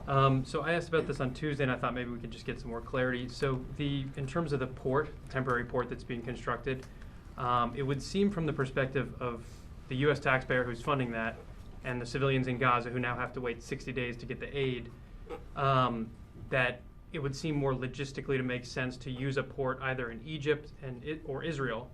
So I asked about this on Tuesday, and I thought maybe we could just get some more clarity. So in terms of the port, temporary port that's being constructed, it would seem from the perspective of the U.S. taxpayer who's funding that, and the civilians in Gaza who now have to wait 60 days to get the aid, that it would seem more logistically to make sense to use a port either in Egypt or Israel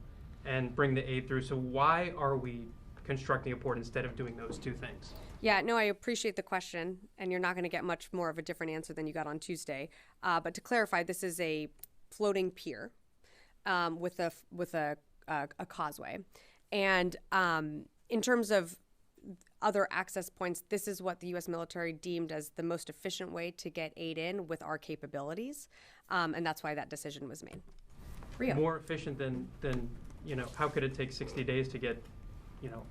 and bring the aid through. So why are we constructing a port instead of doing those two things? Yeah, no, I appreciate the question, and you're not going to get much more of a different answer than you got on Tuesday. But to clarify, this is a floating pier with a causeway, and in terms of other access points, this is what the U.S. military deemed as the most efficient way to get aid in with our capabilities, and that's why that decision was made. Rio. More efficient than how could it take 60 days to get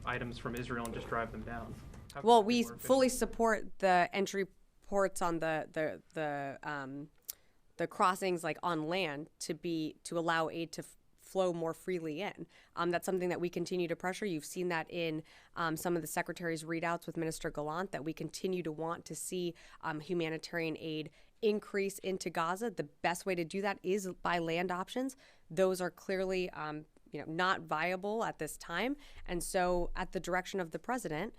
items from Israel and just drive them down? Well, we fully support the entry ports on the crossings like on land to allow aid to flow more freely in. That's something that we continue to pressure. You've seen that in some of the secretary's readouts with Minister Gallant, that we continue to want to see humanitarian aid increase into Gaza. The best way to do that is by land options. Those are clearly not viable at this time. And so at the direction of the president,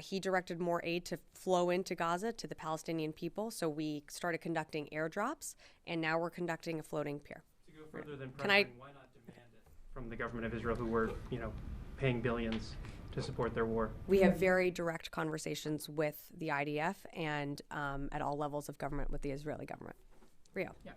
he directed more aid to flow into Gaza to the Palestinian people. So we started conducting airdrops, and now we're conducting a floating pier. To go further than pressuring, why not demand it from the government of Israel, who were, paying billions to support their war? We have very direct conversations with the IDF and at all levels of government with the Israeli government. Rio. Yeah.